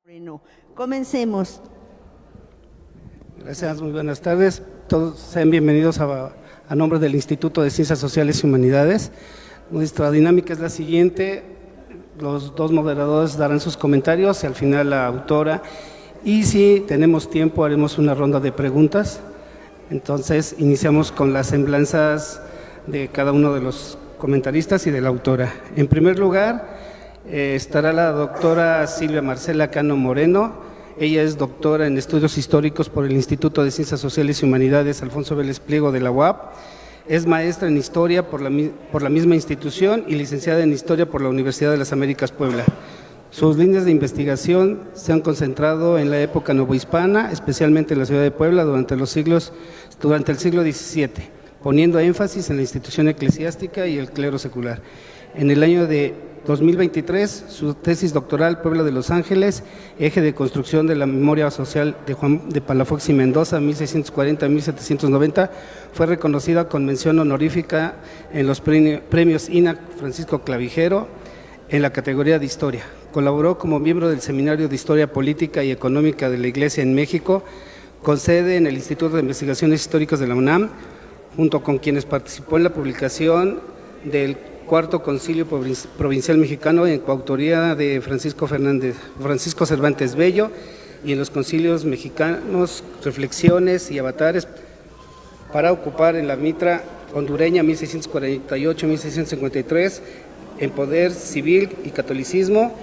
Bueno, comencemos. Gracias, muy buenas tardes. Todos sean bienvenidos a nombre del Instituto de Ciencias Sociales y Humanidades. Nuestra dinámica es la siguiente: los dos moderadores darán sus comentarios y al final la autora. Y si tenemos tiempo, haremos una ronda de preguntas. Entonces, iniciamos con las semblanzas de cada uno de los comentaristas y de la autora. En primer lugar, estará la doctora Silvia Marcela Cano Moreno. Ella es doctora en Estudios Históricos por el Instituto de Ciencias Sociales y Humanidades Alfonso Vélez Pliego de la UAP. Es maestra en Historia por la misma institución y licenciada en Historia por la Universidad de las Américas Puebla. Sus líneas de investigación se han concentrado en la época novohispana, especialmente en la ciudad de Puebla durante el siglo XVII, poniendo énfasis en la institución eclesiástica y el clero secular. En el año de 2023, su tesis doctoral, Puebla de Los Ángeles, eje de construcción de la memoria social de Juan de Palafox y Mendoza, 1640-1790, fue reconocida con mención honorífica en los premios INAC Francisco Clavijero en la categoría de Historia. Colaboró como miembro del Seminario de Historia Política y Económica de la Iglesia en México, con sede en el Instituto de Investigaciones Históricas de la UNAM, junto con quienes participó en la publicación del Cuarto Concilio Provincial Mexicano en coautoría de Francisco Cervantes Bello, y en los concilios mexicanos, Reflexiones y Avatares para ocupar en la mitra hondureña 1648-1653, en Poder Civil y Catolicismo.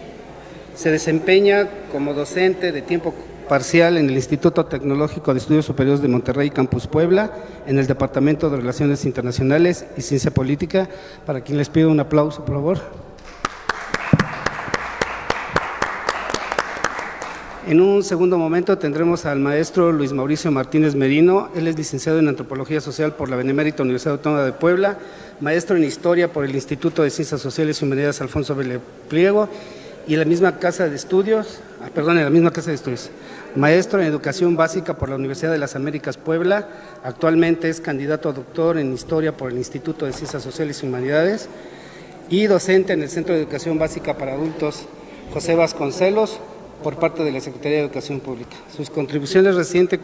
Se desempeña como docente de tiempo parcial en el Instituto Tecnológico de Estudios Superiores de Monterrey, Campus Puebla, en el Departamento de Relaciones Internacionales y Ciencia Política, para quien les pido un aplauso, por favor. En un segundo momento tendremos al maestro Luis Mauricio Martínez Merino. Él es licenciado en Antropología Social por la Benemérita Universidad Autónoma de Puebla, maestro en Historia por el Instituto de Ciencias Sociales y Humanidades Alfonso Vélez Pliego y en la misma casa de estudios, maestro en Educación Básica por la Universidad de las Américas Puebla. Actualmente es candidato a doctor en Historia por el Instituto de Ciencias Sociales y Humanidades y docente en el Centro de Educación Básica para Adultos José Vasconcelos por parte de la Secretaría de Educación Pública. Sus contribuciones recientes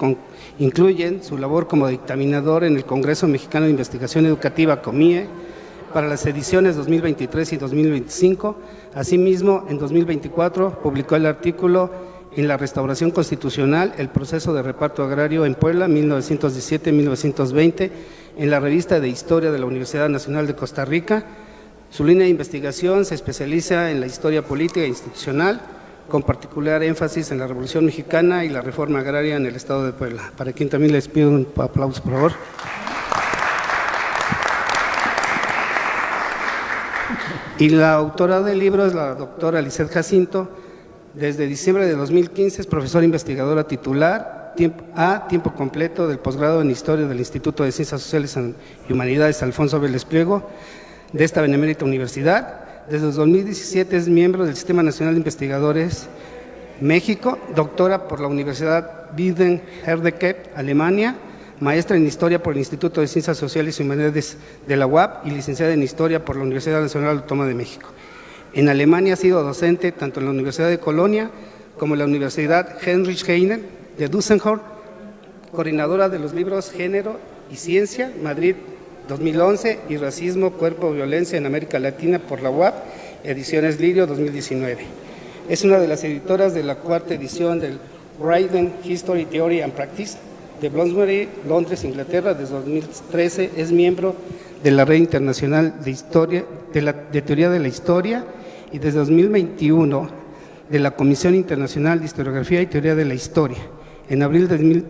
incluyen su labor como dictaminador en el Congreso Mexicano de Investigación Educativa, COMIE, para las ediciones 2023 y 2025. Asimismo, en 2024 publicó el artículo en la Restauración Constitucional, el proceso de reparto agrario en Puebla, 1917-1920, en la revista de Historia de la Universidad Nacional de Costa Rica. Su línea de investigación se especializa en la historia política e institucional, con particular énfasis en la Revolución Mexicana y la reforma agraria en el Estado de Puebla, para quien también les pido un aplauso, por favor. Y la autora del libro es la doctora Lisset Jacinto. Desde diciembre de 2015 es profesora investigadora titular a tiempo completo del posgrado en Historia del Instituto de Ciencias Sociales y Humanidades Alfonso Vélez Pliego de esta Benemérita Universidad. Desde 2017 es miembro del Sistema Nacional de Investigadores México, doctora por la Universidad Biden-Herdecke, Alemania, maestra en Historia por el Instituto de Ciencias Sociales y Humanidades de la UAP y licenciada en Historia por la Universidad Nacional Autónoma de México. En Alemania ha sido docente tanto en la Universidad de Colonia como en la Universidad Heinrich Heine de Düsseldorf, coordinadora de los libros Género y Ciencia, Madrid 2011, y Racismo, Cuerpo y Violencia en América Latina por la UAP, ediciones Lirio 2019. Es una de las editoras de la cuarta edición del Writing History, Theory and Practice de Bloomsbury, Londres, Inglaterra. Desde 2013 es miembro de la Red Internacional de Teoría de la Historia y desde 2021 de la Comisión Internacional de Historiografía y Teoría de la Historia. En abril del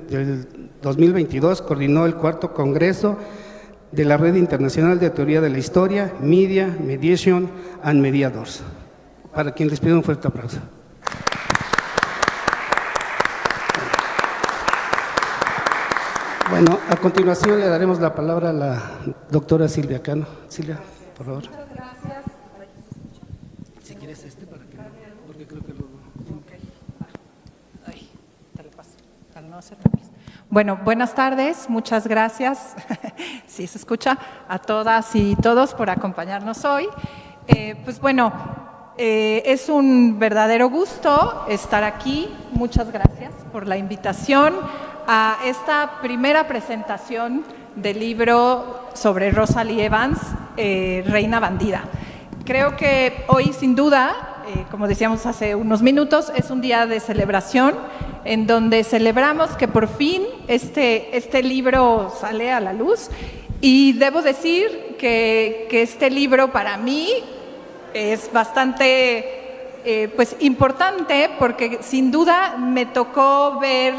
2022 coordinó el cuarto Congreso de la Red Internacional de Teoría de la Historia, Media, Mediation and Mediators, para quien les pido un fuerte aplauso. Bueno, a continuación le daremos la palabra a la doctora Silvia Cano. Silvia, por favor. Muchas gracias. Si quieres para que porque creo que luego. Ay, te lo paso. No se te pise. Bueno, buenas tardes, muchas gracias, si se escucha, a todas y todos por acompañarnos hoy. Pues bueno, es un verdadero gusto estar aquí. Muchas gracias por la invitación a esta primera presentación del libro sobre Rosalie Evans, Reina Bandida. Creo que hoy, sin duda, como decíamos hace unos minutos, es un día de celebración en donde celebramos que por fin este libro sale a la luz. Y debo decir que este libro para mí es bastante pues importante, porque sin duda me tocó ver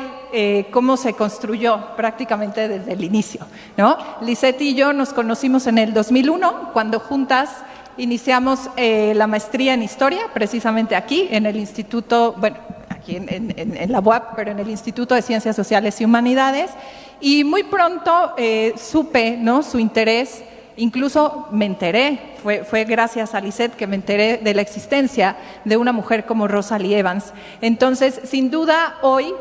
cómo se construyó prácticamente desde el inicio, ¿no? Lisette y yo nos conocimos en el 2001, cuando juntas iniciamos la maestría en Historia, precisamente aquí, en el Instituto, bueno, aquí en la UAP, pero en el Instituto de Ciencias Sociales y Humanidades, y muy pronto supe, ¿no?, su interés. Incluso me enteré, fue gracias a Lisette que me enteré de la existencia de una mujer como Rosalie Evans. Entonces, sin duda, hoy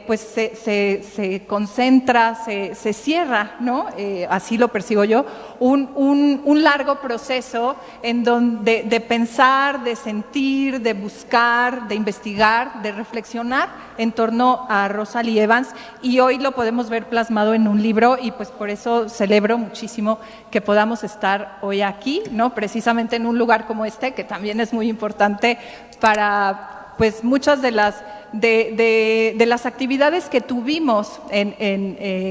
pues se concentra, se cierra, ¿no? Así lo percibo yo, un largo proceso en donde de pensar, de sentir, de buscar, de investigar, de reflexionar en torno a Rosalie Evans, y hoy lo podemos ver plasmado en un libro, y pues por eso celebro muchísimo que podamos estar hoy aquí, ¿no? Precisamente en un lugar como este, que también es muy importante para pues muchas de las actividades que tuvimos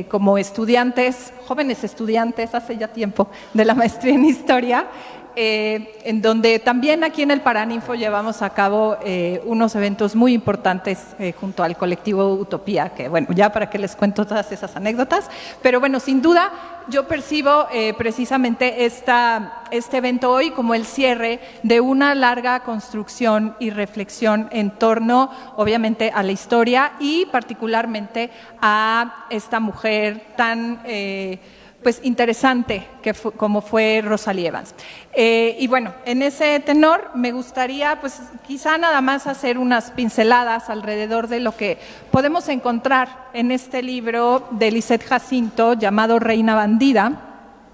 como estudiantes, jóvenes estudiantes, hace ya tiempo, de la maestría en Historia, en donde también aquí en el Paraninfo llevamos a cabo unos eventos muy importantes junto al colectivo Utopía, que bueno, ya para qué les cuento todas esas anécdotas, pero bueno, sin duda yo percibo precisamente este evento hoy como el cierre de una larga construcción y reflexión en torno, obviamente, a la historia y particularmente a esta mujer tan pues interesante como fue Rosalie Evans. Y bueno, en ese tenor me gustaría pues quizá nada más hacer unas pinceladas alrededor de lo que podemos encontrar en este libro de Lisette Jacinto llamado Reina Bandida,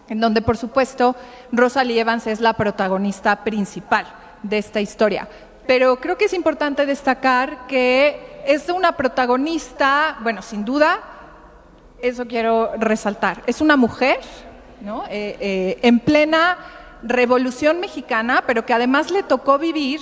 en donde por supuesto Rosalie Evans es la protagonista principal de esta historia. Pero creo que es importante destacar que es una protagonista, bueno, sin duda, eso quiero resaltar, es una mujer, ¿no?, en plena Revolución Mexicana, pero que además le tocó vivir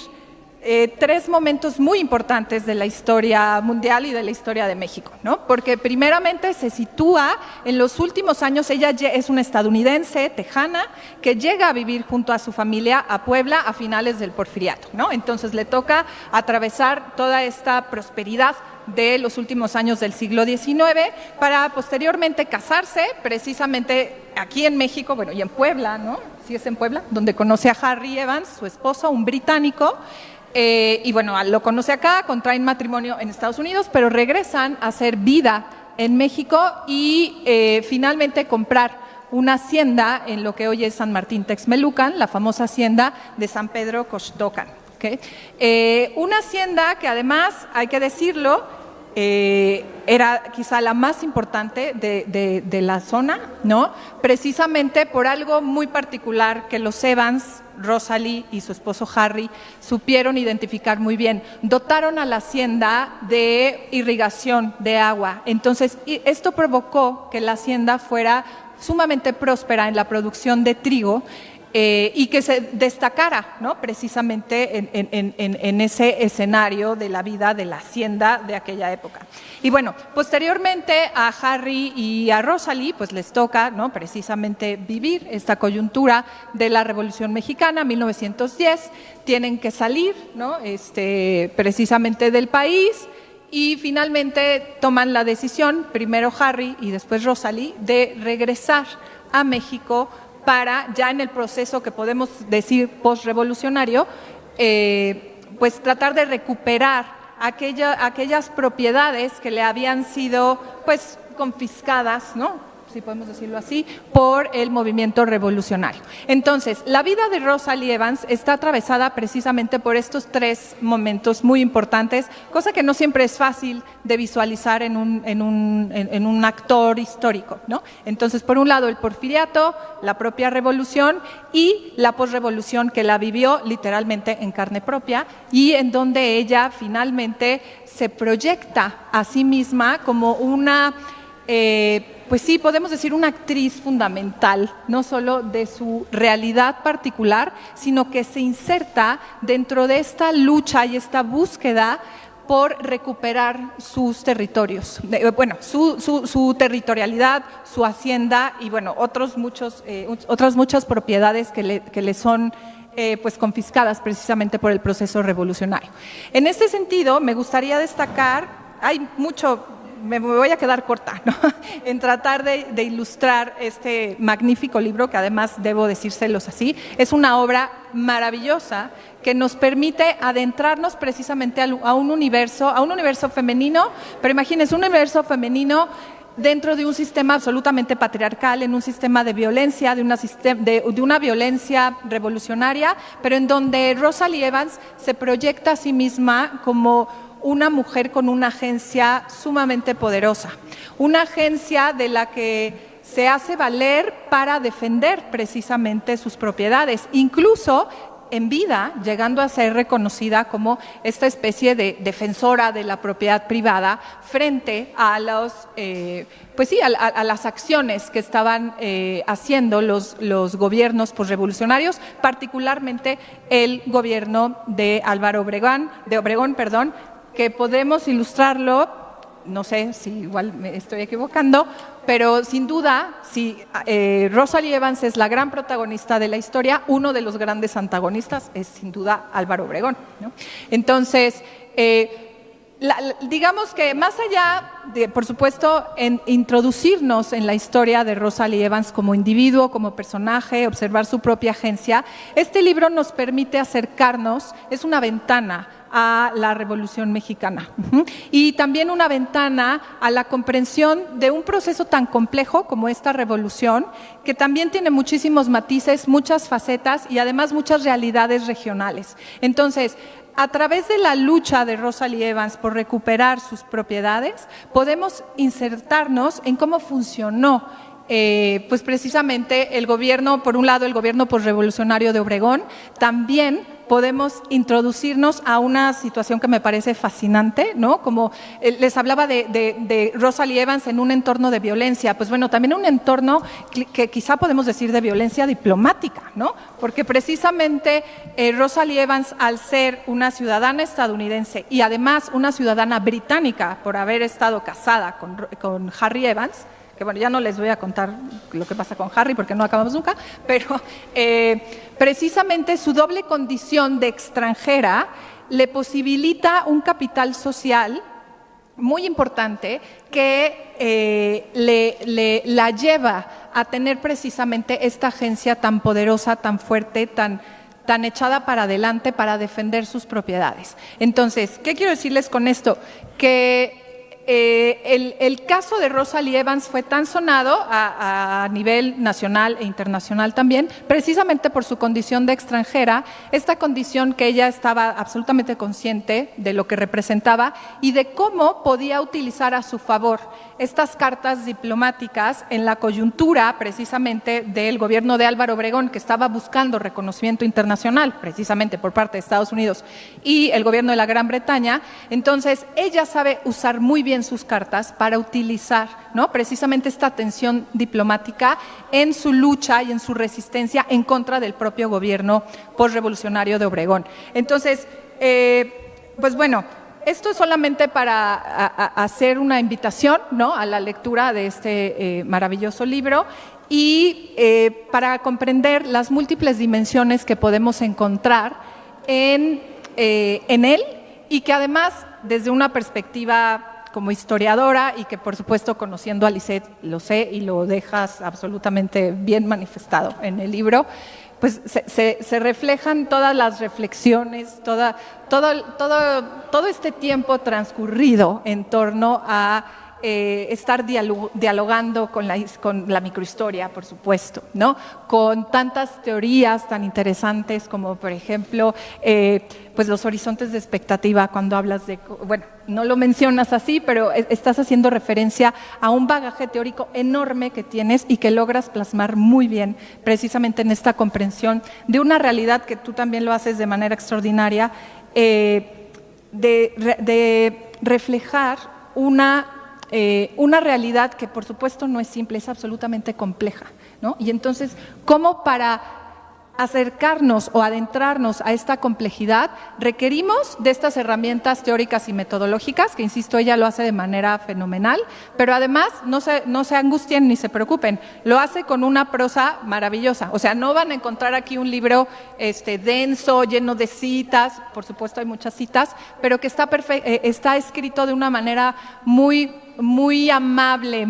tres momentos muy importantes de la historia mundial y de la historia de México, ¿no? Porque primeramente se sitúa en los últimos años. Ella es una estadounidense, tejana, que llega a vivir junto a su familia a Puebla a finales del Porfiriato, ¿no? Entonces le toca atravesar toda esta prosperidad de los últimos años del siglo XIX para posteriormente casarse precisamente aquí en México, bueno, y en Puebla, ¿no? Sí, es en Puebla, donde conoce a Harry Evans, su esposo, un británico. Y bueno, lo conoce acá, contraen matrimonio en Estados Unidos, pero regresan a hacer vida en México y finalmente comprar una hacienda en lo que hoy es San Martín Texmelucan, la famosa hacienda de San Pedro Coxtocan, ¿okay? Una hacienda que además, hay que decirlo, era quizá la más importante de la zona, ¿no? Precisamente por algo muy particular que los Evans, Rosalie y su esposo Harry, supieron identificar muy bien. Dotaron a la hacienda de irrigación, de agua. Entonces, esto provocó que la hacienda fuera sumamente próspera en la producción de trigo, y que se destacara, ¿no?, precisamente en ese escenario de la vida de la hacienda de aquella época. Y bueno, posteriormente a Harry y a Rosalie pues les toca, ¿no?, precisamente vivir esta coyuntura de la Revolución Mexicana, 1910, tienen que salir, ¿no?, precisamente del país, y finalmente toman la decisión, primero Harry y después Rosalie, de regresar a México para, ya en el proceso que podemos decir postrevolucionario, pues tratar de recuperar aquellas propiedades que le habían sido pues confiscadas, ¿no?, si podemos decirlo así, por el movimiento revolucionario. Entonces, la vida de Rosalie Evans está atravesada precisamente por estos tres momentos muy importantes, cosa que no siempre es fácil de visualizar en un actor histórico, ¿no? Entonces, por un lado, el porfiriato, la propia revolución y la posrevolución, que la vivió literalmente en carne propia y en donde ella finalmente se proyecta a sí misma como una, pues sí, podemos decir una actriz fundamental, no solo de su realidad particular, sino que se inserta dentro de esta lucha y esta búsqueda por recuperar sus territorios, bueno, su territorialidad, su hacienda y bueno, otras muchas propiedades que le son pues confiscadas precisamente por el proceso revolucionario. En este sentido, me gustaría destacar, hay mucho, me voy a quedar corta, ¿no? En tratar de ilustrar este magnífico libro, que además debo decírselos así, es una obra maravillosa que nos permite adentrarnos precisamente a un universo femenino, pero imagínense, un universo femenino dentro de un sistema absolutamente patriarcal, en un sistema de violencia, de una violencia revolucionaria, pero en donde Rosalie Evans se proyecta a sí misma como una mujer con una agencia sumamente poderosa, una agencia de la que se hace valer para defender precisamente sus propiedades, incluso en vida, llegando a ser reconocida como esta especie de defensora de la propiedad privada frente a a las acciones que estaban haciendo los gobiernos posrevolucionarios, particularmente el gobierno de Álvaro Obregón, que podemos ilustrarlo, no sé si igual me estoy equivocando, pero sin duda, si Rosalie Evans es la gran protagonista de la historia, uno de los grandes antagonistas es sin duda Álvaro Obregón, ¿no? Entonces, digamos que más allá de, por supuesto, en introducirnos en la historia de Rosalie Evans como individuo, como personaje, observar su propia agencia, este libro nos permite acercarnos, es una ventana a la Revolución Mexicana y también una ventana a la comprensión de un proceso tan complejo como esta revolución, que también tiene muchísimos matices, muchas facetas y además muchas realidades regionales. Entonces, a través de la lucha de Rosalie Evans por recuperar sus propiedades, podemos insertarnos en cómo funcionó pues precisamente el gobierno, por un lado el gobierno posrevolucionario de Obregón, también podemos introducirnos a una situación que me parece fascinante, ¿no? Como les hablaba de Rosalie Evans en un entorno de violencia, pues bueno, también un entorno que quizá podemos decir de violencia diplomática, ¿no? Porque precisamente Rosalie Evans, al ser una ciudadana estadounidense y además una ciudadana británica por haber estado casada con Harry Evans, que bueno, ya no les voy a contar lo que pasa con Harry porque no acabamos nunca, pero precisamente su doble condición de extranjera le posibilita un capital social muy importante que la lleva a tener precisamente esta agencia tan poderosa, tan fuerte, tan echada para adelante para defender sus propiedades. Entonces, ¿qué quiero decirles con esto? Que el caso de Rosalie Evans fue tan sonado a nivel nacional e internacional también, precisamente por su condición de extranjera, esta condición que ella estaba absolutamente consciente de lo que representaba y de cómo podía utilizar a su favor estas cartas diplomáticas en la coyuntura precisamente del gobierno de Álvaro Obregón, que estaba buscando reconocimiento internacional precisamente por parte de Estados Unidos y el gobierno de la Gran Bretaña. Entonces ella sabe usar muy bien sus cartas para utilizar, ¿no?, precisamente esta tensión diplomática en su lucha y en su resistencia en contra del propio gobierno posrevolucionario de Obregón. Entonces, pues bueno, esto es solamente para hacer una invitación, ¿no?, a la lectura de este maravilloso libro y para comprender las múltiples dimensiones que podemos encontrar en él y que además desde una perspectiva como historiadora y que por supuesto conociendo a Lisette lo sé y lo dejas absolutamente bien manifestado en el libro, pues se reflejan todas las reflexiones, todo este tiempo transcurrido en torno a estar dialogando con la microhistoria, por supuesto, ¿no? Con tantas teorías tan interesantes como, por ejemplo, pues los horizontes de expectativa, cuando hablas de, bueno, no lo mencionas así, pero estás haciendo referencia a un bagaje teórico enorme que tienes y que logras plasmar muy bien, precisamente en esta comprensión de una realidad que tú también lo haces de manera extraordinaria, de reflejar una realidad que por supuesto no es simple, es absolutamente compleja, ¿no? Y entonces, ¿cómo para acercarnos o adentrarnos a esta complejidad requerimos de estas herramientas teóricas y metodológicas, que insisto, ella lo hace de manera fenomenal, pero además no se angustien ni se preocupen, lo hace con una prosa maravillosa, o sea, no van a encontrar aquí un libro denso, lleno de citas, por supuesto hay muchas citas, pero que está escrito de una manera muy amable,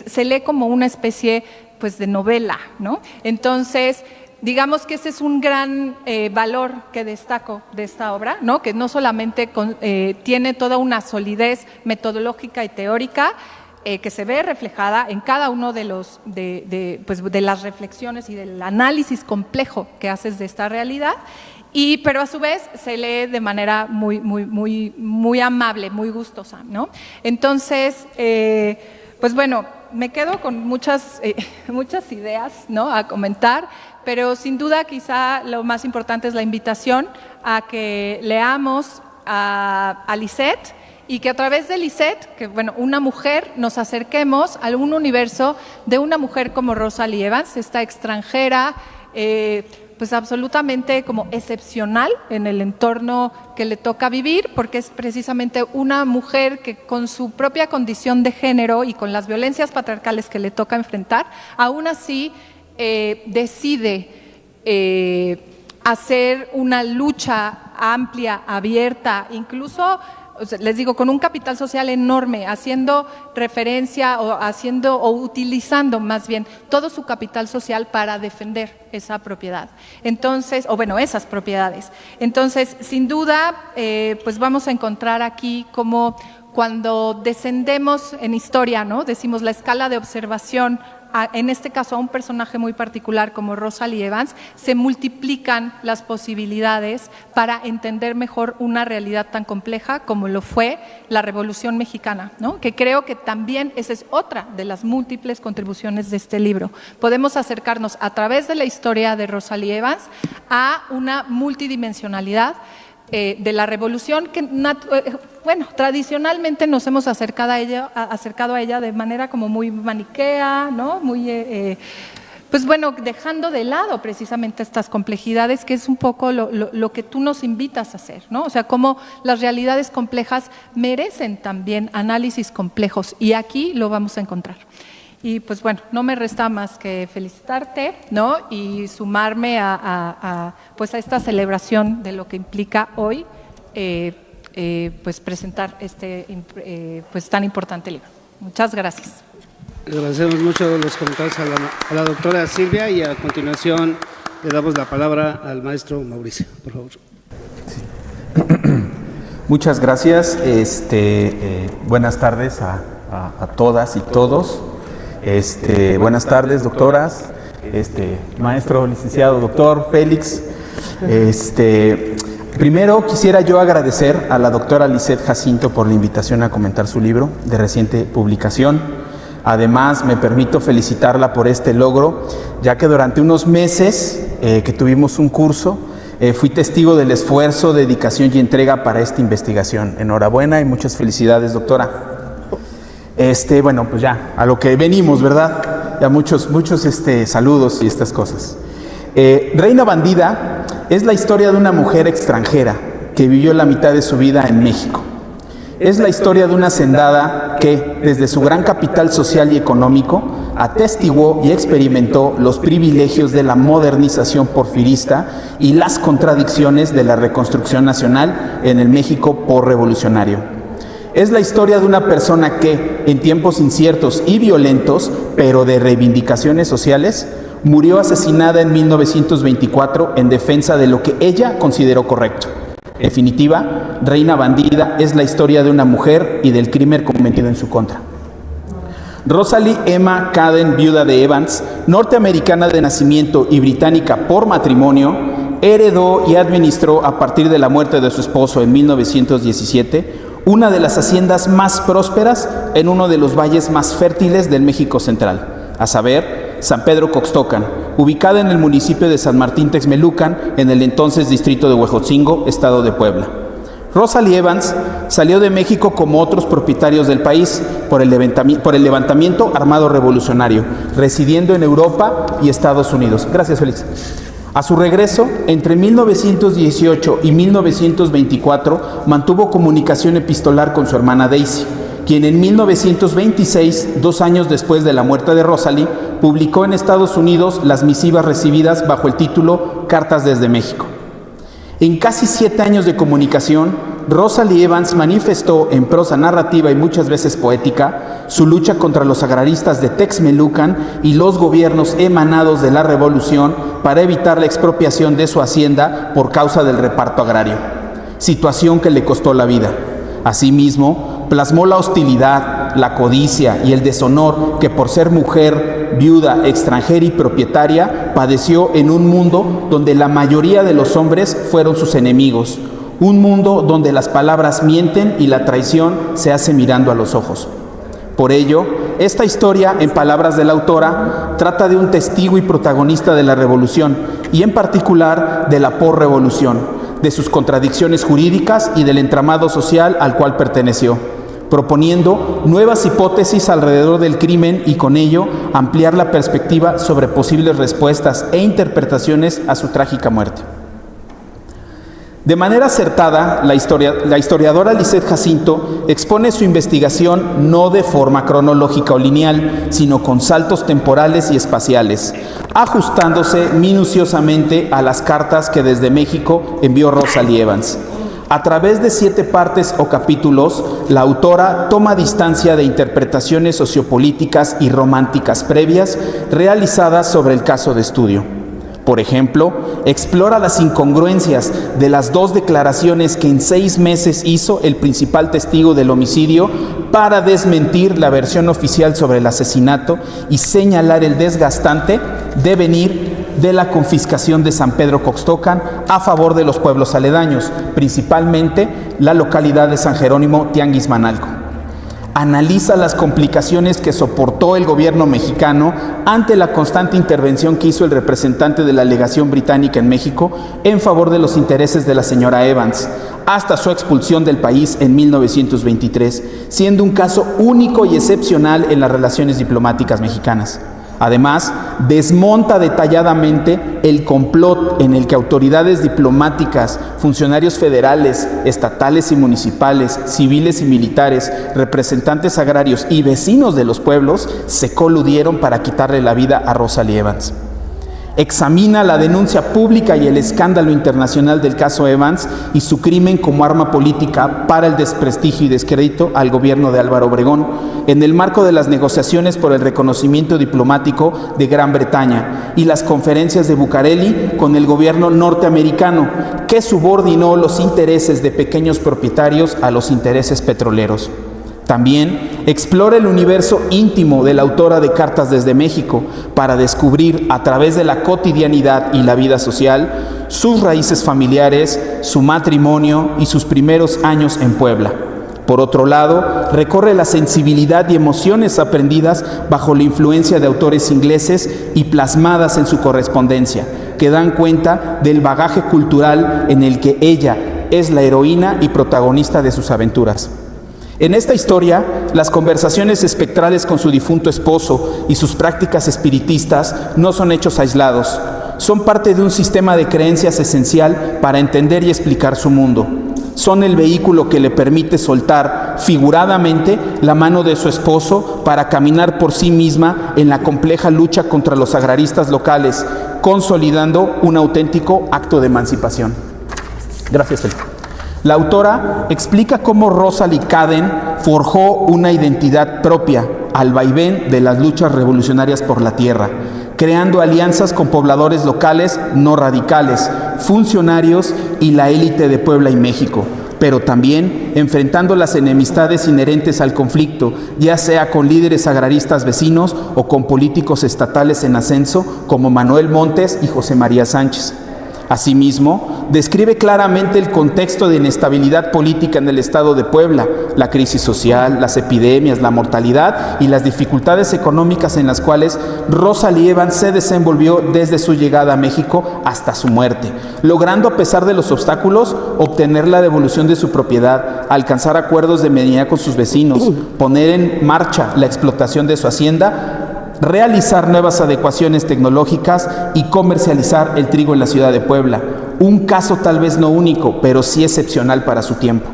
se lee como una especie pues de novela, ¿no? Entonces, digamos que ese es un gran valor que destaco de esta obra, ¿no? Que no solamente tiene toda una solidez metodológica y teórica, que se ve reflejada en cada uno de las reflexiones y del análisis complejo que haces de esta realidad, pero a su vez se lee de manera muy amable, muy gustosa, ¿no? Entonces, pues bueno, me quedo con muchas ideas, ¿no?, a comentar, pero sin duda quizá lo más importante es la invitación a que leamos a Lisette y que a través de Lisette, que bueno, una mujer, nos acerquemos a un universo de una mujer como Rosalie Evans, esta extranjera, pues absolutamente como excepcional en el entorno que le toca vivir, porque es precisamente una mujer que con su propia condición de género y con las violencias patriarcales que le toca enfrentar, aún así decide hacer una lucha amplia, abierta, incluso, les digo, con un capital social enorme, haciendo referencia o utilizando más bien todo su capital social para defender esa propiedad. Entonces, esas propiedades. Entonces, sin duda, pues vamos a encontrar aquí como cuando descendemos en historia, ¿no? Decimos la escala de observación, en este caso a un personaje muy particular como Rosalie Evans, se multiplican las posibilidades para entender mejor una realidad tan compleja como lo fue la Revolución Mexicana, ¿no? Que creo que también esa es otra de las múltiples contribuciones de este libro. Podemos acercarnos a través de la historia de Rosalie Evans a una multidimensionalidad de la revolución que, tradicionalmente nos hemos acercado a ella de manera como muy maniquea, ¿no? Dejando de lado precisamente estas complejidades, que es un poco lo que tú nos invitas a hacer, ¿no? O sea, cómo las realidades complejas merecen también análisis complejos, y aquí lo vamos a encontrar. Y pues bueno, no me resta más que felicitarte, ¿no? Y sumarme a esta celebración de lo que implica hoy pues presentar pues tan importante libro. Muchas gracias. Agradecemos mucho los comentarios a la doctora Silvia, y a continuación le damos la palabra al maestro Mauricio, por favor. Sí. Muchas gracias. Buenas tardes a todas y todos. Buenas tardes, doctoras, maestro, licenciado, doctor Félix. Primero quisiera yo agradecer a la doctora Lisette Jacinto por la invitación a comentar su libro de reciente publicación. Además, me permito felicitarla por este logro, ya que durante unos meses que tuvimos un curso, fui testigo del esfuerzo, dedicación y entrega para esta investigación. Enhorabuena y muchas felicidades, doctora. Pues ya, a lo que venimos, ¿verdad? Ya muchos saludos y estas cosas. Reina Bandida es la historia de una mujer extranjera que vivió la mitad de su vida en México. Es la historia de una hacendada que, desde su gran capital social y económico, atestiguó y experimentó los privilegios de la modernización porfirista y las contradicciones de la reconstrucción nacional en el México posrevolucionario. Es la historia de una persona que, en tiempos inciertos y violentos, pero de reivindicaciones sociales, murió asesinada en 1924 en defensa de lo que ella consideró correcto: En definitiva, Reina Bandida es la historia de una mujer y del crimen cometido en su contra. Rosalie Emma Cadden, viuda de Evans, norteamericana de nacimiento y británica por matrimonio, heredó y administró a partir de la muerte de su esposo en 1917 una de las haciendas más prósperas en uno de los valles más fértiles del México central, a saber, San Pedro Coxtocan, ubicada en el municipio de San Martín Texmelucan, en el entonces distrito de Huejotzingo, estado de Puebla. Rosalie Evans salió de México como otros propietarios del país por el levantamiento armado revolucionario, residiendo en Europa y Estados Unidos. Gracias, Félix. A su regreso, entre 1918 y 1924, mantuvo comunicación epistolar con su hermana Daisy, quien en 1926, 2 años después de la muerte de Rosalie, publicó en Estados Unidos las misivas recibidas bajo el título Cartas desde México. En casi 7 años de comunicación, Rosalie Evans manifestó en prosa narrativa y muchas veces poética su lucha contra los agraristas de Texmelucan y los gobiernos emanados de la revolución para evitar la expropiación de su hacienda por causa del reparto agrario, situación que le costó la vida. Asimismo, plasmó la hostilidad, la codicia y el deshonor que por ser mujer, viuda, extranjera y propietaria, padeció en un mundo donde la mayoría de los hombres fueron sus enemigos, un mundo donde las palabras mienten y la traición se hace mirando a los ojos. Por ello, esta historia, en palabras de la autora, trata de un testigo y protagonista de la revolución, y en particular de la posrevolución, de sus contradicciones jurídicas y del entramado social al cual perteneció, proponiendo nuevas hipótesis alrededor del crimen y con ello ampliar la perspectiva sobre posibles respuestas e interpretaciones a su trágica muerte. De manera acertada, la historiadora Lisette Jacinto expone su investigación no de forma cronológica o lineal, sino con saltos temporales y espaciales, ajustándose minuciosamente a las cartas que desde México envió Rosalie Evans. A través de 7 partes o capítulos, la autora toma distancia de interpretaciones sociopolíticas y románticas previas realizadas sobre el caso de estudio. Por ejemplo, explora las incongruencias de las 2 declaraciones que en 6 meses hizo el principal testigo del homicidio para desmentir la versión oficial sobre el asesinato y señalar el desgastante devenir de la confiscación de San Pedro Coxtocan a favor de los pueblos aledaños, principalmente la localidad de San Jerónimo Tianguismanalco. Analiza las complicaciones que soportó el gobierno mexicano ante la constante intervención que hizo el representante de la legación británica en México en favor de los intereses de la señora Evans, hasta su expulsión del país en 1923, siendo un caso único y excepcional en las relaciones diplomáticas mexicanas. Además, desmonta detalladamente el complot en el que autoridades diplomáticas, funcionarios federales, estatales y municipales, civiles y militares, representantes agrarios y vecinos de los pueblos se coludieron para quitarle la vida a Rosalie Evans. Examina la denuncia pública y el escándalo internacional del caso Evans y su crimen como arma política para el desprestigio y descrédito al gobierno de Álvaro Obregón en el marco de las negociaciones por el reconocimiento diplomático de Gran Bretaña y las conferencias de Bucareli con el gobierno norteamericano, que subordinó los intereses de pequeños propietarios a los intereses petroleros. También explora el universo íntimo de la autora de Cartas desde México para descubrir a través de la cotidianidad y la vida social sus raíces familiares, su matrimonio y sus primeros años en Puebla. Por otro lado, recorre la sensibilidad y emociones aprendidas bajo la influencia de autores ingleses y plasmadas en su correspondencia, que dan cuenta del bagaje cultural en el que ella es la heroína y protagonista de sus aventuras. En esta historia, las conversaciones espectrales con su difunto esposo y sus prácticas espiritistas no son hechos aislados, son parte de un sistema de creencias esencial para entender y explicar su mundo. Son el vehículo que le permite soltar figuradamente la mano de su esposo para caminar por sí misma en la compleja lucha contra los agraristas locales, consolidando un auténtico acto de emancipación. Gracias, Felipe. La autora explica cómo Rosalie Cadden forjó una identidad propia al vaivén de las luchas revolucionarias por la tierra, creando alianzas con pobladores locales no radicales, funcionarios y la élite de Puebla y México, pero también enfrentando las enemistades inherentes al conflicto, ya sea con líderes agraristas vecinos o con políticos estatales en ascenso como Manuel Montes y José María Sánchez. Asimismo, describe claramente el contexto de inestabilidad política en el estado de Puebla, la crisis social, las epidemias, la mortalidad y las dificultades económicas en las cuales Rosalie Evans se desenvolvió desde su llegada a México hasta su muerte, logrando a pesar de los obstáculos obtener la devolución de su propiedad, alcanzar acuerdos de medianía con sus vecinos, poner en marcha la explotación de su hacienda, realizar nuevas adecuaciones tecnológicas y comercializar el trigo en la ciudad de Puebla. Un caso tal vez no único, pero sí excepcional para su tiempo.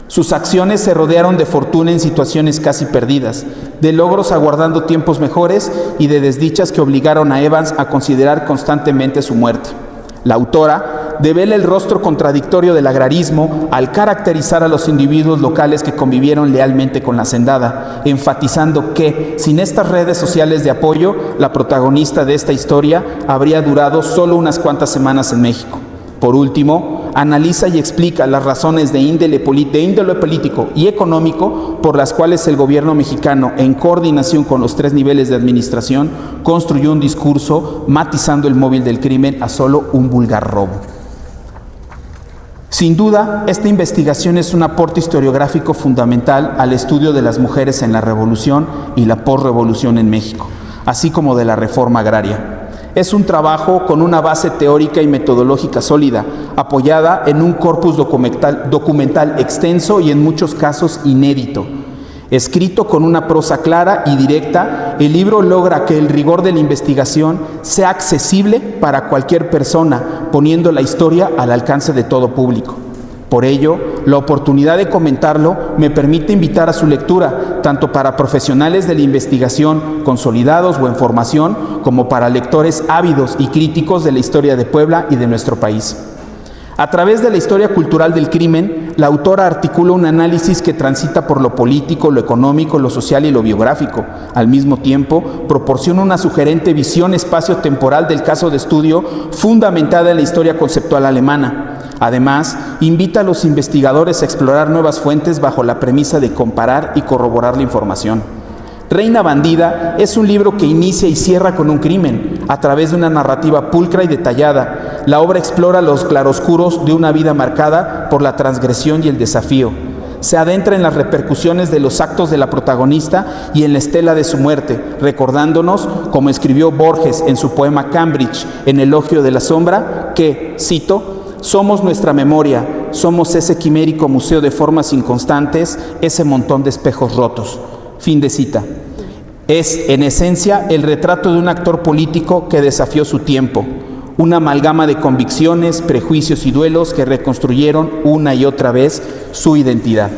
Sus acciones se rodearon de fortuna en situaciones casi perdidas, de logros aguardando tiempos mejores y de desdichas que obligaron a Evans a considerar constantemente su muerte. La autora devela el rostro contradictorio del agrarismo al caracterizar a los individuos locales que convivieron lealmente con la hacendada, enfatizando que, sin estas redes sociales de apoyo, la protagonista de esta historia habría durado solo unas cuantas semanas en México. Por último, analiza y explica las razones de índole político y económico por las cuales el gobierno mexicano, en coordinación con los 3 niveles de administración, construyó un discurso matizando el móvil del crimen a solo un vulgar robo. Sin duda, esta investigación es un aporte historiográfico fundamental al estudio de las mujeres en la Revolución y la posrevolución en México, así como de la reforma agraria. Es un trabajo con una base teórica y metodológica sólida, apoyada en un corpus documental extenso y en muchos casos inédito. Escrito con una prosa clara y directa, el libro logra que el rigor de la investigación sea accesible para cualquier persona, poniendo la historia al alcance de todo público. Por ello, la oportunidad de comentarlo me permite invitar a su lectura, tanto para profesionales de la investigación consolidados o en formación, como para lectores ávidos y críticos de la historia de Puebla y de nuestro país. A través de la historia cultural del crimen, la autora articula un análisis que transita por lo político, lo económico, lo social y lo biográfico. Al mismo tiempo, proporciona una sugerente visión espacio-temporal del caso de estudio fundamentada en la historia conceptual alemana. Además, invita a los investigadores a explorar nuevas fuentes bajo la premisa de comparar y corroborar la información. Reina Bandida es un libro que inicia y cierra con un crimen, a través de una narrativa pulcra y detallada. La obra explora los claroscuros de una vida marcada por la transgresión y el desafío. Se adentra en las repercusiones de los actos de la protagonista y en la estela de su muerte, recordándonos, como escribió Borges en su poema Cambridge, en Elogio de la Sombra, que, cito, somos nuestra memoria, somos ese quimérico museo de formas inconstantes, ese montón de espejos rotos. Fin de cita. Es, en esencia, el retrato de un actor político que desafió su tiempo, una amalgama de convicciones, prejuicios y duelos que reconstruyeron una y otra vez su identidad.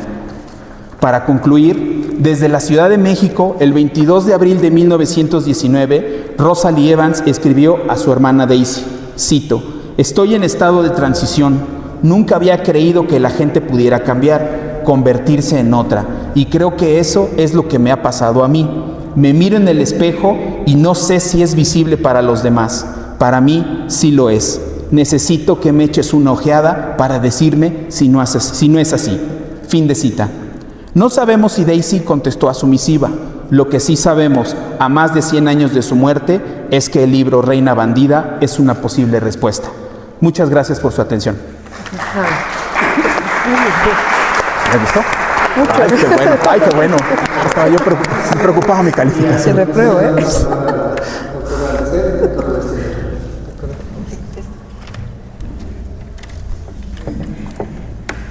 Para concluir, desde la Ciudad de México, el 22 de abril de 1919, Rosalie Evans escribió a su hermana Daisy, cito, estoy en estado de transición, nunca había creído que la gente pudiera cambiar, convertirse en otra, y creo que eso es lo que me ha pasado a mí. Me miro en el espejo y no sé si es visible para los demás. Para mí sí lo es. Necesito que me eches una ojeada para decirme si no es así. Fin de cita. No sabemos si Daisy contestó a su misiva. Lo que sí sabemos, a más de 100 años de su muerte, es que el libro Reina Bandida es una posible respuesta. Muchas gracias por su atención. ¿Le gustó? Mucho. Ay, qué bueno. Estaba yo preocupado mi calificación. Se repruebo, ¿eh?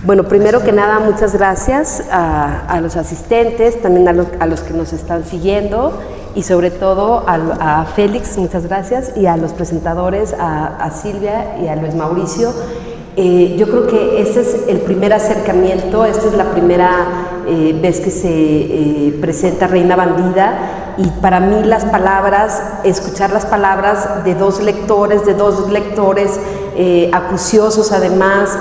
Bueno, primero que nada, muchas gracias a los asistentes, también a los que nos están siguiendo y sobre todo a Félix, muchas gracias, y a los presentadores, a Silvia y a Luis Mauricio. Yo creo que este es el primer acercamiento, esta es la primera vez que se presenta Reina Bandida y para mí las palabras, escuchar las palabras de dos lectores acuciosos además,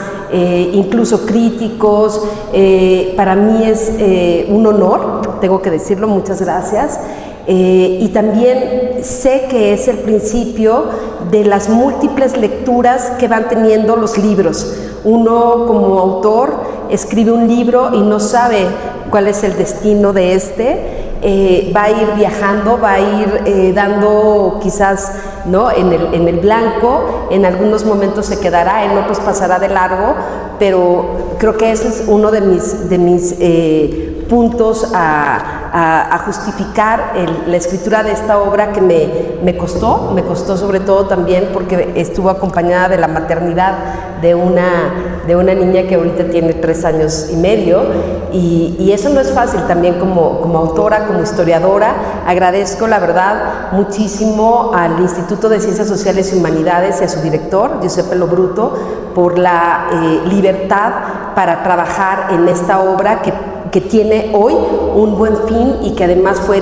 incluso críticos, para mí es un honor, tengo que decirlo, muchas gracias. Y también sé que es el principio de las múltiples lecturas que van teniendo los libros. Uno como autor escribe un libro y no sabe cuál es el destino de va a ir viajando, va a ir dando quizás, ¿no?, en el blanco, en algunos momentos se quedará, en otros pasará de largo, pero creo que ese es uno de mis puntos a justificar la escritura de esta obra, que me costó sobre todo también porque estuvo acompañada de la maternidad de una niña que ahorita tiene 3 años y medio, y eso no es fácil también como autora, como historiadora. Agradezco, la verdad, muchísimo al Instituto de Ciencias Sociales y Humanidades y a su director, Giuseppe Lo Bruto, por la libertad para trabajar en esta obra que tiene hoy un buen fin y que además fue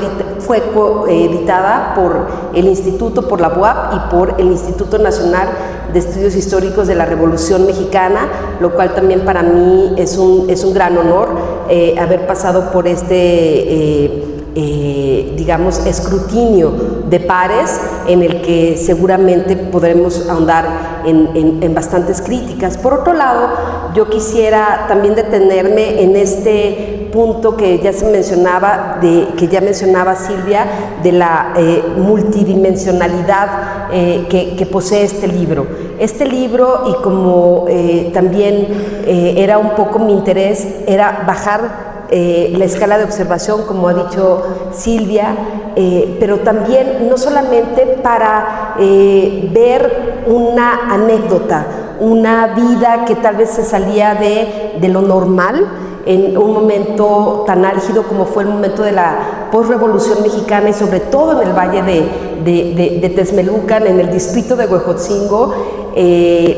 editada por el Instituto, por la UAP y por el Instituto Nacional de Estudios Históricos de la Revolución Mexicana, lo cual también para mí es un gran honor haber pasado por digamos, escrutinio de pares, en el que seguramente podremos ahondar en bastantes críticas. Por otro lado, yo quisiera también detenerme en este punto que ya mencionaba Silvia, de la multidimensionalidad que posee este libro. Este libro, y como también era un poco mi interés, era bajar la escala de observación, como ha dicho Silvia, pero también no solamente para ver una anécdota, una vida que tal vez se salía de lo normal en un momento tan álgido como fue el momento de la posrevolución mexicana, y sobre todo en el valle de Texmelucan, en el distrito de Huejotzingo,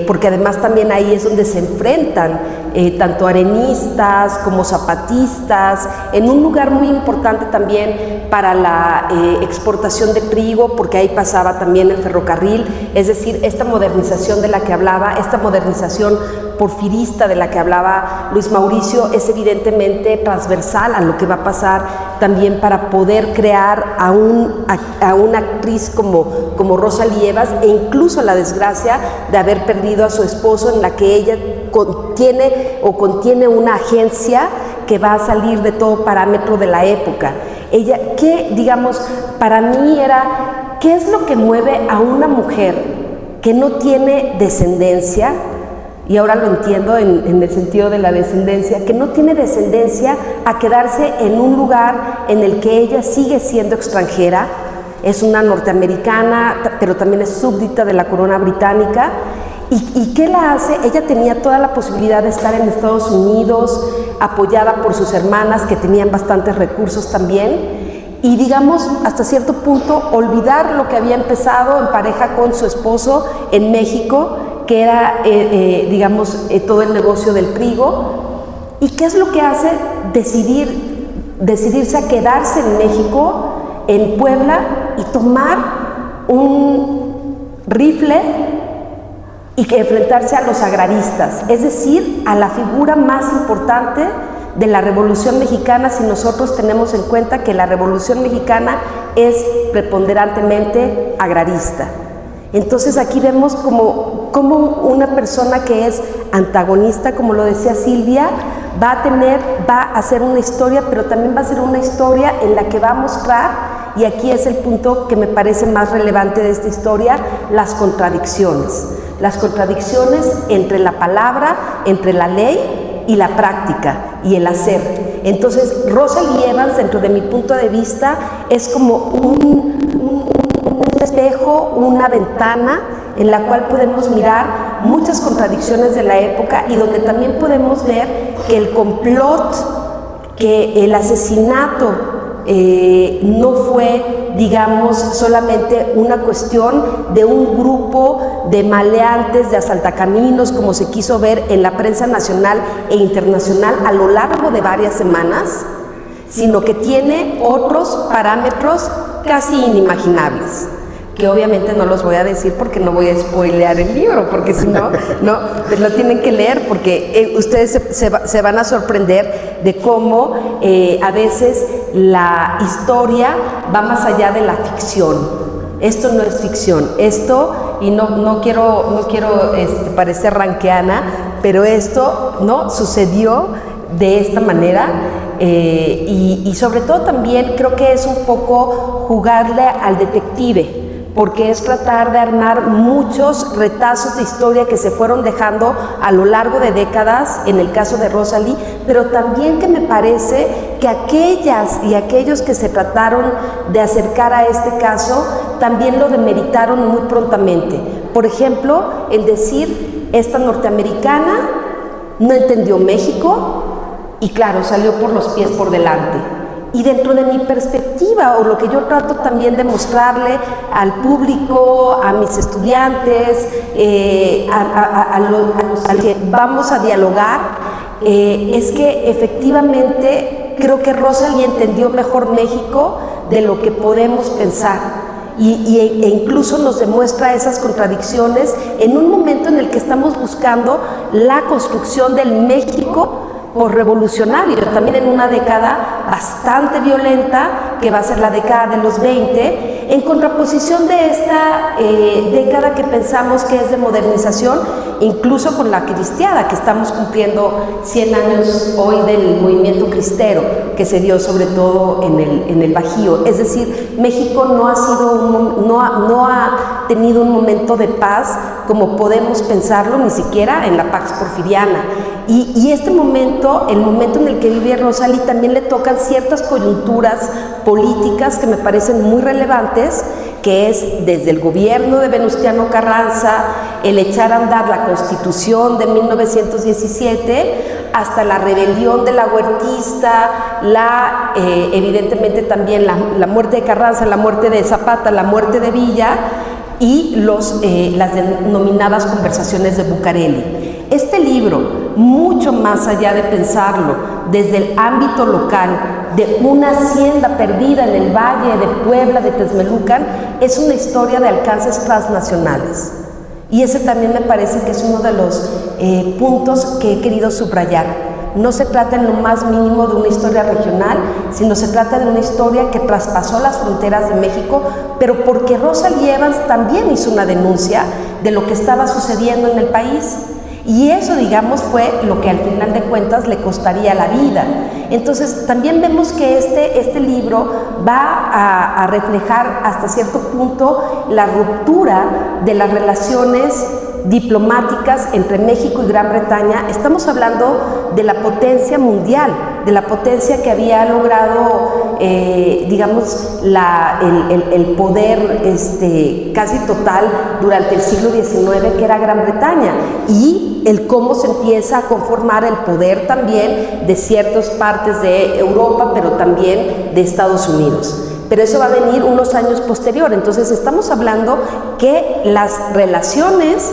porque además también ahí es donde se enfrentan tanto arenistas como zapatistas, en un lugar muy importante también para la exportación de trigo, porque ahí pasaba también el ferrocarril. Es decir, esta modernización de la que hablaba, esta modernización porfirista de la que hablaba Luis Mauricio, es evidentemente transversal a lo que va a pasar también para poder crear a una actriz como Rosa Lievas, e incluso la desgracia de haber perdido a su esposo, en la que ella contiene una agencia que va a salir de todo parámetro de la época. Ella, que digamos, para mí era, ¿qué es lo que mueve a una mujer que no tiene descendencia? Y ahora lo entiendo en el sentido de la descendencia, que no tiene descendencia, a quedarse en un lugar en el que ella sigue siendo extranjera. Es una norteamericana, pero también es súbdita de la corona británica. ¿Y qué la hace? Ella tenía toda la posibilidad de estar en Estados Unidos, apoyada por sus hermanas, que tenían bastantes recursos también, y digamos, hasta cierto punto, olvidar lo que había empezado en pareja con su esposo en México, que era, digamos, todo el negocio del trigo. ¿Y qué es lo que hace? Decidirse a quedarse en México, en Puebla, y tomar un rifle y enfrentarse a los agraristas, es decir, a la figura más importante de la Revolución Mexicana, si nosotros tenemos en cuenta que la Revolución Mexicana es preponderantemente agrarista. Entonces aquí vemos como una persona que es antagonista, como lo decía Silvia, va a hacer una historia, pero también va a ser una historia en la que va a mostrar, y aquí es el punto que me parece más relevante de esta historia, las contradicciones entre la palabra, entre la ley y la práctica y el hacer. Entonces, Rosa Lievas, dentro de mi punto de vista, es como un espejo, una ventana en la cual podemos mirar muchas contradicciones de la época, y donde también podemos ver que el complot, que el asesinato no fue, digamos, solamente una cuestión de un grupo de maleantes, de asaltacaminos, como se quiso ver en la prensa nacional e internacional a lo largo de varias semanas, sino que tiene otros parámetros casi inimaginables, que obviamente no los voy a decir porque no voy a spoilear el libro, porque si no, pues lo tienen que leer, porque ustedes se van a sorprender de cómo a veces la historia va más allá de la ficción. Esto no es ficción, esto, y no quiero parecer rankeana, pero esto no sucedió de esta manera, y sobre todo también creo que es un poco jugarle al detective, porque es tratar de armar muchos retazos de historia que se fueron dejando a lo largo de décadas, en el caso de Rosalie, pero también que me parece que aquellas y aquellos que se trataron de acercar a este caso también lo demeritaron muy prontamente. Por ejemplo, el decir, esta norteamericana no entendió México y claro, salió por los pies por delante. Y dentro de mi perspectiva, o lo que yo trato también de mostrarle al público, a mis estudiantes, a los que vamos a dialogar, es que efectivamente creo que Rosalie entendió mejor México de lo que podemos pensar. E incluso nos demuestra esas contradicciones en un momento en el que estamos buscando la construcción del México posrevolucionario, también en una década bastante violenta, que va a ser la década de los 20, en contraposición de esta década que pensamos que es de modernización, incluso con la cristiada, que estamos cumpliendo 100 años hoy del movimiento cristero, que se dio sobre todo en el Bajío. Es decir, México no ha tenido un momento de paz como podemos pensarlo, ni siquiera en la Pax Porfiriana. Y este momento, el momento en el que vive Rosalie, también le tocan ciertas coyunturas políticas que me parecen muy relevantes, que es desde el gobierno de Venustiano Carranza, el echar a andar la Constitución de 1917, hasta la rebelión de la huertista, evidentemente también la muerte de Carranza, la muerte de Zapata, la muerte de Villa, y las denominadas conversaciones de Bucareli. Este libro, mucho más allá de pensarlo desde el ámbito local de una hacienda perdida en el valle de Puebla, de Texmelucan, es una historia de alcances transnacionales. Y ese también me parece que es uno de los puntos que he querido subrayar. No se trata en lo más mínimo de una historia regional, sino se trata de una historia que traspasó las fronteras de México, pero porque Rosalie Evans también hizo una denuncia de lo que estaba sucediendo en el país. Y eso, digamos, fue lo que al final de cuentas le costaría la vida. Entonces, también vemos que este libro va a reflejar hasta cierto punto la ruptura de las relaciones diplomáticas entre México y Gran Bretaña. Estamos hablando de la potencia mundial, de la potencia que había logrado, digamos, el poder casi total durante el siglo XIX, que era Gran Bretaña, y el cómo se empieza a conformar el poder también de ciertas partes de Europa, pero también de Estados Unidos. Pero eso va a venir unos años posterior. Entonces estamos hablando que las relaciones,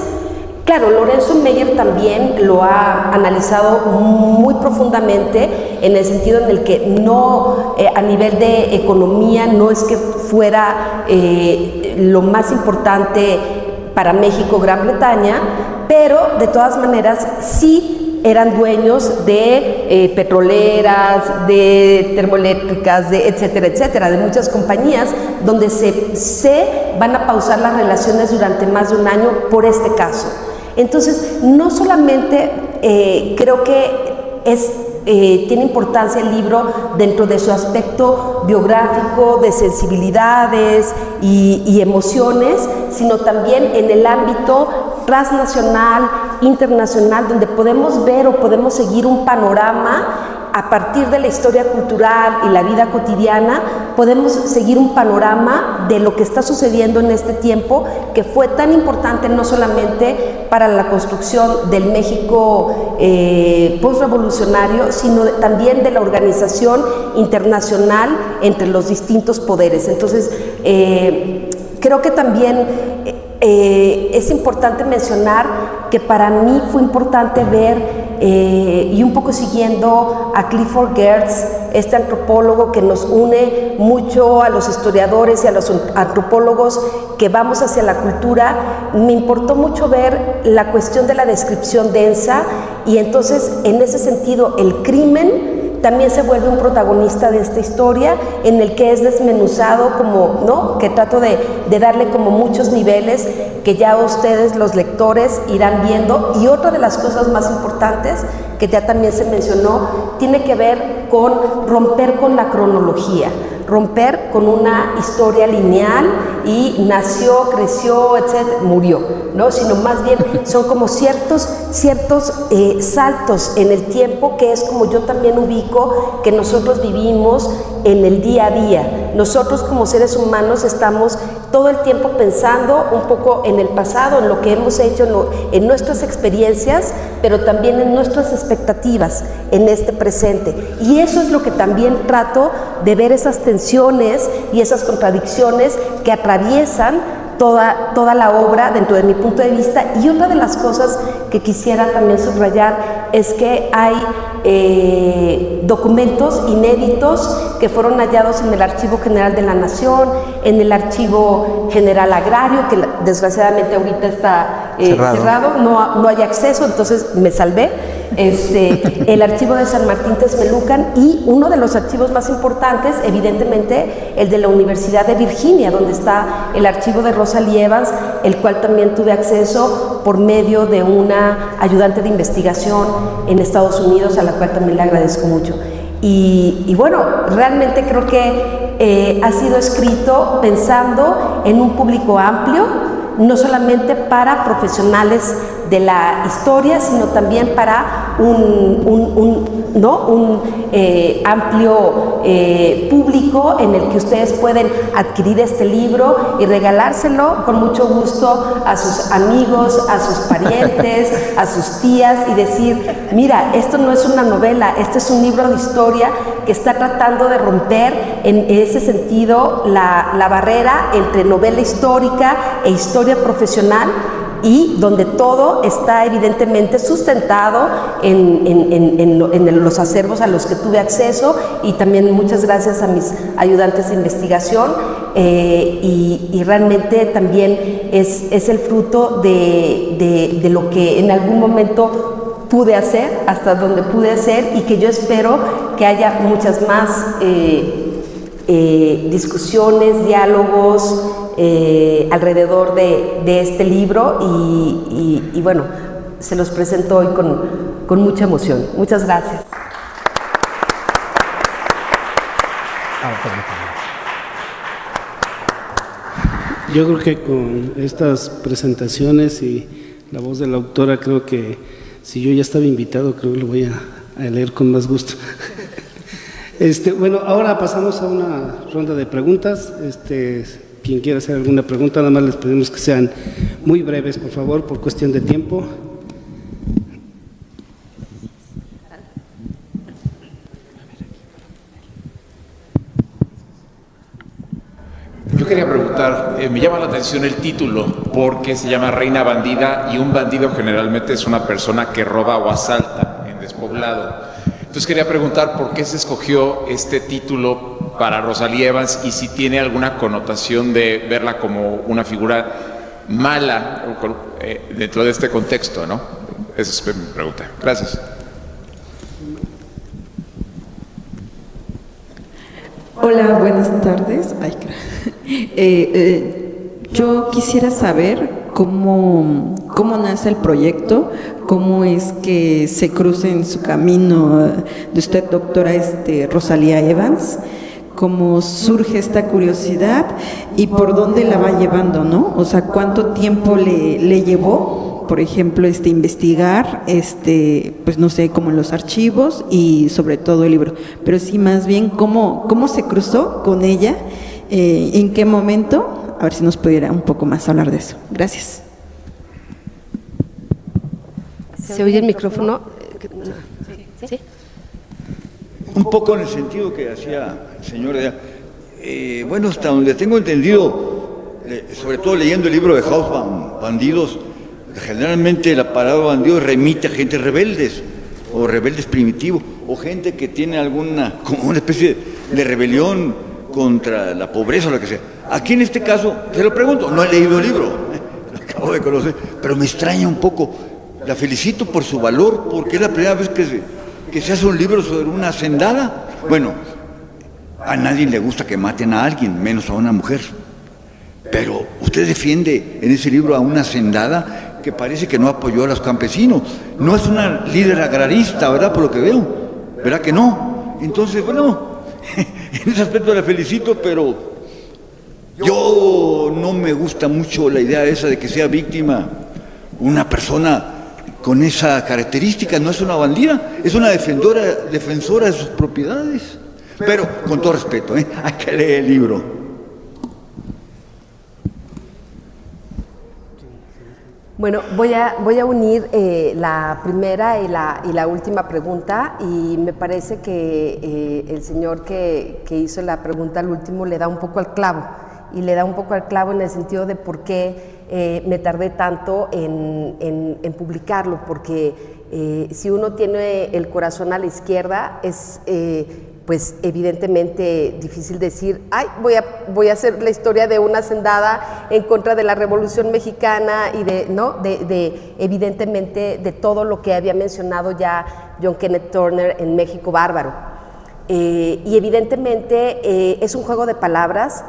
claro, Lorenzo Meyer también lo ha analizado muy profundamente, en el sentido en el que no, a nivel de economía, no es que fuera lo más importante para México Gran Bretaña, pero de todas maneras sí eran dueños de petroleras, de termoeléctricas, de etcétera, etcétera, de muchas compañías, donde se van a pausar las relaciones durante más de un año por este caso. Entonces, no solamente creo que tiene importancia el libro dentro de su aspecto biográfico, de sensibilidades y emociones, sino también en el ámbito transnacional, internacional, donde podemos ver o podemos seguir un panorama a partir de la historia cultural y la vida cotidiana. Podemos seguir un panorama de lo que está sucediendo en este tiempo, que fue tan importante no solamente para la construcción del México postrevolucionario, sino también de la organización internacional entre los distintos poderes. Entonces, creo que también es importante mencionar que para mí fue importante ver, y un poco siguiendo a Clifford Geertz, este antropólogo que nos une mucho a los historiadores y a los antropólogos que vamos hacia la cultura, me importó mucho ver la cuestión de la descripción densa, y entonces en ese sentido el crimen también se vuelve un protagonista de esta historia en el que es desmenuzado como, ¿no? Que trato de darle como muchos niveles que ya ustedes, los lectores, irán viendo. Y otra de las cosas más importantes, que ya también se mencionó, tiene que ver con romper con la cronología, romper con una historia lineal y nació, creció, etcétera, murió, ¿no? Sino más bien son como ciertos saltos en el tiempo, que es como yo también ubico que nosotros vivimos en el día a día. Nosotros como seres humanos estamos todo el tiempo pensando un poco en el pasado, en lo que hemos hecho, en nuestras experiencias, pero también en nuestras expectativas en este presente. Y eso es lo que también trato de ver, esas tensiones y esas contradicciones que atraviesan toda la obra dentro de mi punto de vista. Y otra de las cosas que quisiera también subrayar es que hay documentos inéditos que fueron hallados en el Archivo General de la Nación, en el Archivo General Agrario, que desgraciadamente ahorita está cerrado, no hay acceso, entonces me salvé. El Archivo de San Martín Texmelucan, y uno de los archivos más importantes, evidentemente, el de la Universidad de Virginia, donde está el archivo de Rosalie Evans, el cual también tuve acceso por medio de una ayudante de investigación en Estados Unidos, a la cual también le agradezco mucho. Y bueno, realmente creo que ha sido escrito pensando en un público amplio, no solamente para profesionales de la historia, sino también para un amplio público, en el que ustedes pueden adquirir este libro y regalárselo con mucho gusto a sus amigos, a sus parientes, a sus tías, y decir: mira, esto no es una novela, este es un libro de historia que está tratando de romper en ese sentido la barrera entre novela histórica e historia profesional, y donde todo está evidentemente sustentado en los acervos a los que tuve acceso. Y también muchas gracias a mis ayudantes de investigación, y realmente también es el fruto de lo que en algún momento pude hacer, hasta donde pude hacer, y que yo espero que haya muchas más discusiones, diálogos alrededor de este libro, y bueno, se los presento hoy con mucha emoción. Muchas gracias. Yo creo que con estas presentaciones y la voz de la autora, creo que si yo ya estaba invitado, creo que lo voy a leer con más gusto. Bueno, ahora pasamos a una ronda de preguntas. Quien quiera hacer alguna pregunta, nada más les pedimos que sean muy breves, por favor, por cuestión de tiempo. Yo quería preguntar, me llama la atención el título, porque se llama Reina Bandida, y un bandido generalmente es una persona que roba o asalta en despoblado. Entonces quería preguntar por qué se escogió este título para Rosalie Evans, y si tiene alguna connotación de verla como una figura mala dentro de este contexto, ¿no? Esa es mi pregunta. Gracias. Hola, buenas tardes. Yo quisiera saber cómo nace el proyecto, cómo es que se cruza en su camino de usted, doctora Rosalie Evans, cómo surge esta curiosidad y por dónde la va llevando, ¿no? O sea, cuánto tiempo le llevó, por ejemplo, investigar, pues no sé, como en los archivos y sobre todo el libro, pero sí más bien cómo se cruzó con ella, en qué momento. A ver si nos pudiera un poco más hablar de eso. Gracias. ¿Se oye el micrófono? ¿Sí? Un poco en el sentido que hacía el señor. Bueno, hasta donde tengo entendido, sobre todo leyendo el libro de Hausmann, Bandidos, generalmente la palabra bandido remite a gente rebeldes, o rebeldes primitivos, o gente que tiene como una especie de rebelión contra la pobreza o lo que sea. Aquí en este caso, se lo pregunto, no he leído el libro, lo acabo de conocer, pero me extraña un poco. La felicito por su valor, porque es la primera vez que que se hace un libro sobre una hacendada. Bueno, a nadie le gusta que maten a alguien, menos a una mujer. Pero usted defiende en ese libro a una hacendada que parece que no apoyó a los campesinos. No es una líder agrarista, ¿verdad? Por lo que veo. ¿Verdad que no? Entonces, bueno, en ese aspecto la felicito, pero yo no me gusta mucho la idea esa de que sea víctima una persona con esa característica. No es una bandida, es una defensora de sus propiedades. Pero, con todo respeto, hay que leer el libro. Bueno, voy a unir la primera y la última pregunta, y me parece que el señor que hizo la pregunta al último le da un poco al clavo, y le da un poco al clavo en el sentido de por qué me tardé tanto en publicarlo, porque si uno tiene el corazón a la izquierda es pues evidentemente difícil decir, ay, voy a hacer la historia de una hacendada en contra de la Revolución Mexicana y de evidentemente de todo lo que había mencionado ya John Kenneth Turner en México Bárbaro. Y evidentemente es un juego de palabras,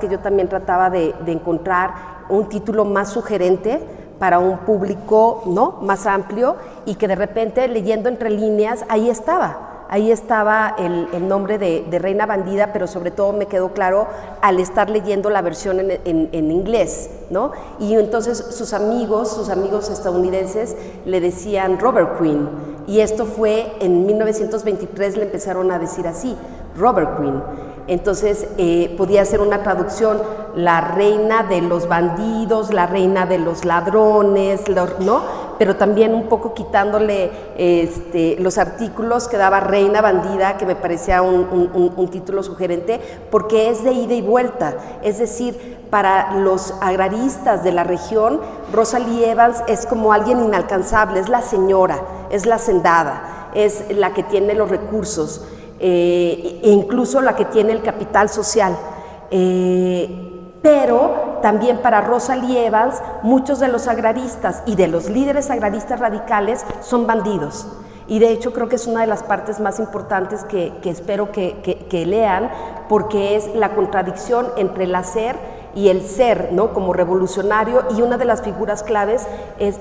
que yo también trataba de encontrar un título más sugerente para un público, ¿no?, más amplio, y que de repente leyendo entre líneas ahí estaba el nombre de Reina Bandida, pero sobre todo me quedó claro al estar leyendo la versión en inglés, ¿no? Y entonces sus amigos estadounidenses le decían Robber Queen, y esto fue en 1923, le empezaron a decir así, Robber Queen. Entonces podía ser una traducción, la reina de los bandidos, la reina de los ladrones, ¿no? Pero también un poco quitándole los artículos que daba Reina Bandida, que me parecía un título sugerente, porque es de ida y vuelta. Es decir, para los agraristas de la región, Rosalie Evans es como alguien inalcanzable, es la señora, es la hacendada, es la que tiene los recursos, e incluso la que tiene el capital social. Pero también para Rosalie Evans, muchos de los agraristas y de los líderes agraristas radicales son bandidos. Y de hecho creo que es una de las partes más importantes que espero que lean, porque es la contradicción entre el hacer y el ser, ¿no?, como revolucionario, y una de las figuras claves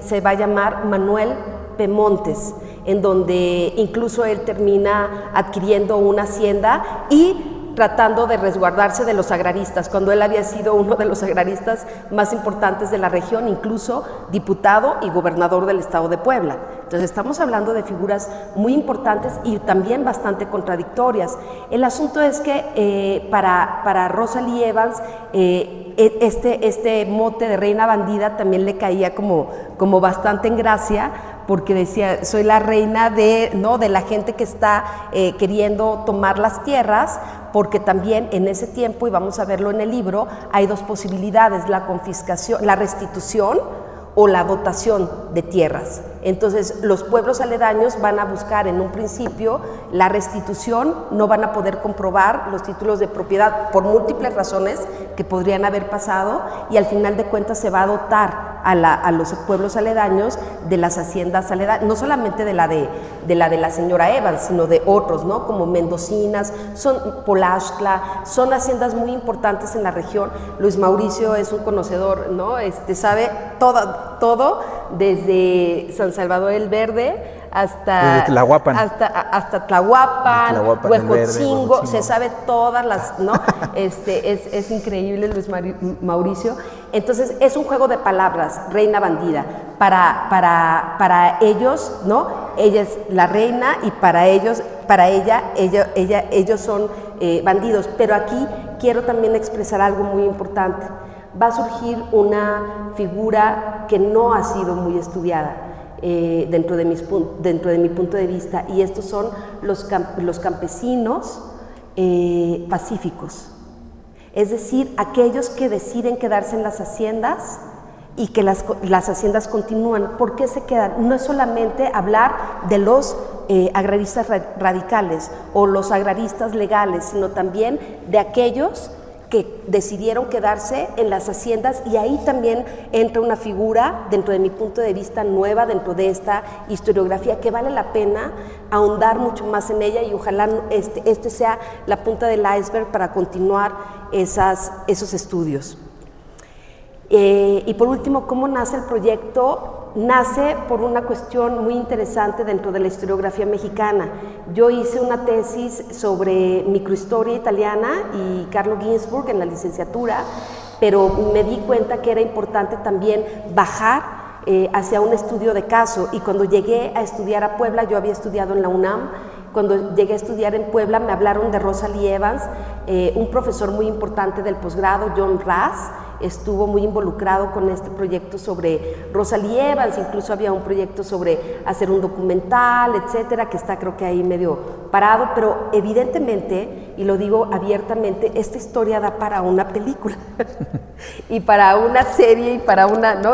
se va a llamar Manuel P. Montes, en donde incluso él termina adquiriendo una hacienda y tratando de resguardarse de los agraristas, cuando él había sido uno de los agraristas más importantes de la región, incluso diputado y gobernador del estado de Puebla. Entonces estamos hablando de figuras muy importantes y también bastante contradictorias. El asunto es que para Rosalie Evans este mote de Reina Bandida también le caía como bastante en gracia, porque decía, soy la reina de la gente que está queriendo tomar las tierras, porque también en ese tiempo, y vamos a verlo en el libro, hay dos posibilidades, la confiscación, la restitución o la dotación de tierras. Entonces los pueblos aledaños van a buscar en un principio la restitución, no van a poder comprobar los títulos de propiedad por múltiples razones que podrían haber pasado, y al final de cuentas se va a dotar a los pueblos aledaños de las haciendas aledañas, no solamente de la de la señora Evans, sino de otros, ¿no?, como Mendocinas, Polaxtla, son haciendas muy importantes en la región. Luis Mauricio es un conocedor, ¿no?, sabe todo desde San Salvador el Verde hasta Tlahuapan, hasta Tlahuapan, Huejotzingo, se sabe todas las, ¿no? Es increíble Luis Mauricio. Entonces es un juego de palabras, Reina Bandida, para ellos, ¿no? Ella es la reina, y para ellos son bandidos. Pero aquí quiero también expresar algo muy importante. Va a surgir una figura que no ha sido muy estudiada dentro de mi punto de vista, y estos son los campesinos pacíficos, es decir, aquellos que deciden quedarse en las haciendas y que las haciendas continúan. ¿Por qué se quedan? No es solamente hablar de los agraristas radicales o los agraristas legales, sino también de aquellos que decidieron quedarse en las haciendas, y ahí también entra una figura, dentro de mi punto de vista, nueva dentro de esta historiografía, que vale la pena ahondar mucho más en ella, y ojalá este sea la punta del iceberg para continuar esos estudios. Y por último, ¿cómo nace el proyecto? Nace por una cuestión muy interesante dentro de la historiografía mexicana. Yo hice una tesis sobre microhistoria italiana y Carlo Ginzburg en la licenciatura, pero me di cuenta que era importante también bajar hacia un estudio de caso, y cuando llegué a estudiar a Puebla, yo había estudiado en la UNAM, cuando llegué a estudiar en Puebla me hablaron de Rosalie Evans, un profesor muy importante del posgrado, John Ras, estuvo muy involucrado con este proyecto sobre Rosalie Evans, incluso había un proyecto sobre hacer un documental, etcétera, que está creo que ahí medio parado, pero evidentemente, y lo digo abiertamente, esta historia da para una película y para una serie y para una, ¿no?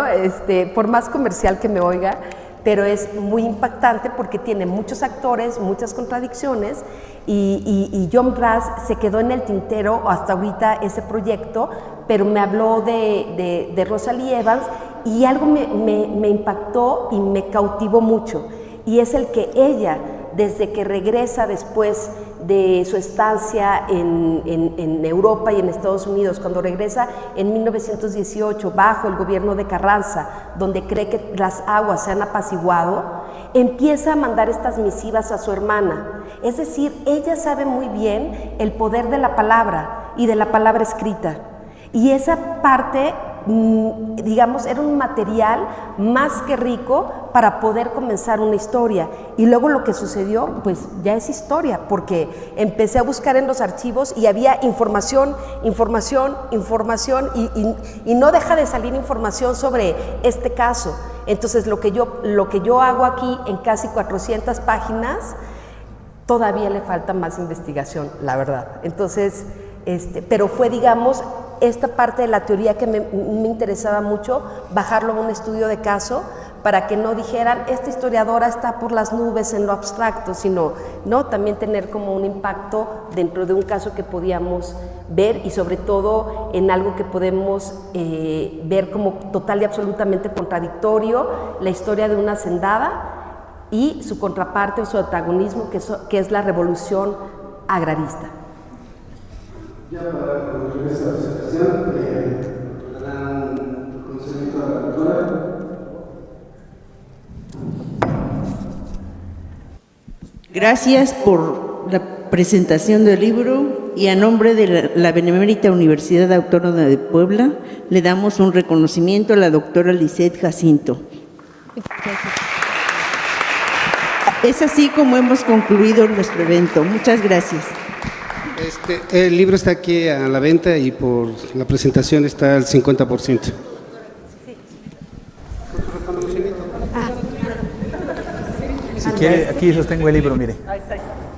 Por más comercial que me oiga, pero es muy impactante porque tiene muchos actores, muchas contradicciones, y John Brass se quedó en el tintero hasta ahorita ese proyecto, pero me habló de Rosalie Evans, y algo me impactó y me cautivó mucho, y es el que ella, desde que regresa después de su estancia en Europa y en Estados Unidos, cuando regresa en 1918 bajo el gobierno de Carranza, donde cree que las aguas se han apaciguado, empieza a mandar estas misivas a su hermana. Es decir, ella sabe muy bien el poder de la palabra y de la palabra escrita, y esa parte, digamos, era un material más que rico para poder comenzar una historia. Y luego lo que sucedió, pues ya es historia, porque empecé a buscar en los archivos y había información, y no deja de salir información sobre este caso. Entonces lo que yo hago aquí en casi 400 páginas, todavía le falta más investigación, la verdad. Entonces, pero fue, digamos, esta parte de la teoría que me interesaba mucho, bajarlo a un estudio de caso, para que no dijeran, esta historiadora está por las nubes en lo abstracto, sino, ¿no?, también tener como un impacto dentro de un caso que podíamos ver, y sobre todo en algo que podemos ver como total y absolutamente contradictorio, la historia de una hacendada y su contraparte o su antagonismo, que es la revolución agrarista. Ya para concluir esta presentación, darán conocimiento a la doctora. Gracias por la presentación del libro, y a nombre de la Benemérita Universidad Autónoma de Puebla le damos un reconocimiento a la doctora Lisette Jacinto. Es así como hemos concluido nuestro evento. Muchas gracias. El libro está aquí a la venta, y por la presentación está al 50%. Si quiere, aquí sostengo el libro, mire.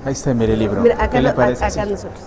Ahí está, mire el libro. Mira, ¿Qué le parece? acá nosotros.